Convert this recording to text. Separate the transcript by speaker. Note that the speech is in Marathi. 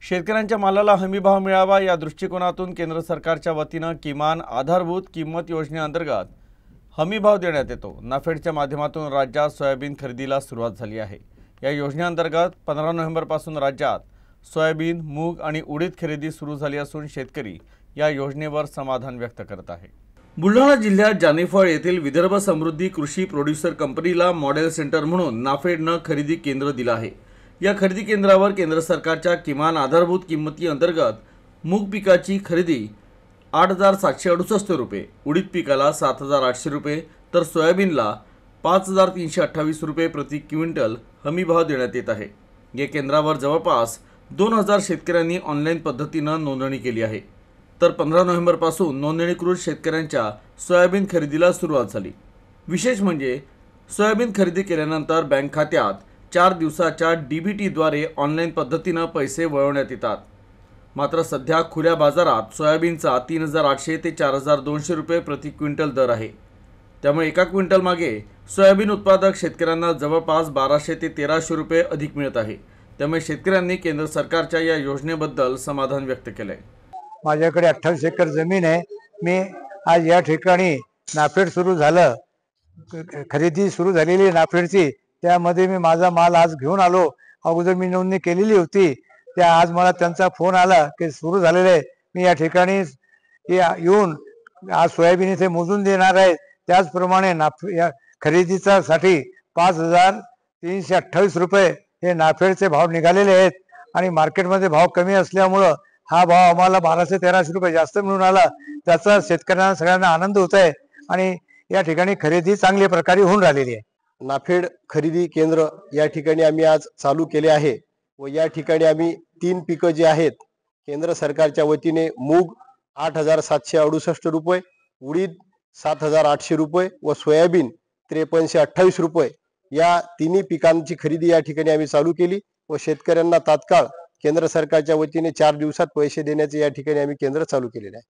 Speaker 1: शेतकऱ्यांच्या मालाला हमीभाव मिळावा या दृष्टिकोनातून केंद्र सरकारच्या वतीनं किमान आधारभूत किंमत योजनेअंतर्गत हमीभाव देण्यात येतो। नाफेडच्या माध्यमातून राज्यात सोयाबीन खरेदीला सुरुवात झाली आहे। या योजनेअंतर्गत 15 नोव्हेंबरपासून राज्यात सोयाबीन, मूग आणि उडीद खरेदी सुरू झाली असून शेतकरी या योजनेवर समाधान व्यक्त करत आहे। बुलढाणा जिल्ह्यात जानेफळ येथील विदर्भ समृद्धी कृषी प्रोड्युसर कंपनीला मॉडेल सेंटर म्हणून नाफेडनं खरेदी केंद्र दिलं आहे। या खरेदी केंद्रावर केंद्र सरकारच्या किमान आधारभूत किंमती अंतर्गत मूग पिकाची खरेदी 8,768 रुपये, उडीद पिकाला 7,800 रुपये तर सोयाबीनला 5,328 रुपये प्रति क्विंटल हमीभाव देण्यात येत आहे। या केंद्रावर जवळपास 2,000 शेतकऱ्यांनी ऑनलाईन पद्धतीनं नोंदणी केली आहे। तर 15 नोव्हेंबरपासून नोंदणीकृत शेतकऱ्यांच्या सोयाबीन खरेदीला सुरुवात झाली। विशेष म्हणजे सोयाबीन खरेदी केल्यानंतर बँक खात्यात 4 दिवसाच्या डीबीटीद्वारे ऑनलाईन पद्धतीनं पैसे वळवण्यात येतात। मात्र सध्या खुल्या बाजारात सोयाबीनचा 3,800 ते 4,200 रुपये प्रति क्विंटल दर आहे। त्यामुळे एका क्विंटल मागे सोयाबीन उत्पादक शेतकऱ्यांना जवळपास 1,200 ते 1,300 रुपये अधिक मिळत आहे। त्यामुळे शेतकऱ्यांनी केंद्र सरकारच्या या योजनेबद्दल समाधान व्यक्त केले।
Speaker 2: माझ्याकडे 28 एकर जमीन आहे। मी आज या ठिकाणी नाफेड सुरू झालं, खरेदी सुरू झालेली नाफेडची, त्यामध्ये मी माझा माल आज घेऊन आलो। अगोदर मी नोंदणी केलेली होती, त्या आज मला त्यांचा फोन आला की सुरू झालेले आहे। मी या ठिकाणी येऊन आज सोयाबीन इथे मोजून देणार आहे। त्याचप्रमाणे या खरेदीचा साठी 5,328 रुपये हे नाफेडचे भाव निघालेले आहेत आणि मार्केटमध्ये भाव कमी असल्यामुळं हा भाव आम्हाला 1,200 ते 1,300 रुपये जास्त मिळून आला। त्याचा शेतकऱ्यांना सगळ्यांना आनंद होत आहे आणि या ठिकाणी खरेदी चांगल्या प्रकारे होऊन राहिलेली आहे।
Speaker 3: नाफेड खरेदी केंद्र या ठिकाणी आम्ही आज चालू केले आहे व या ठिकाणी आम्ही 3 पिकं जे आहेत केंद्र सरकारच्या वतीने मूग 8,768 रुपये, उडीद 7,800 रुपये व सोयाबीन 5328 रुपये या तिन्ही पिकांची खरेदी या ठिकाणी आम्ही चालू केली व शेतकऱ्यांना तात्काळ केंद्र सरकारच्या वतीने 4 दिवसात पैसे देण्याचे या ठिकाणी आम्ही केंद्र चालू केलेले आहे।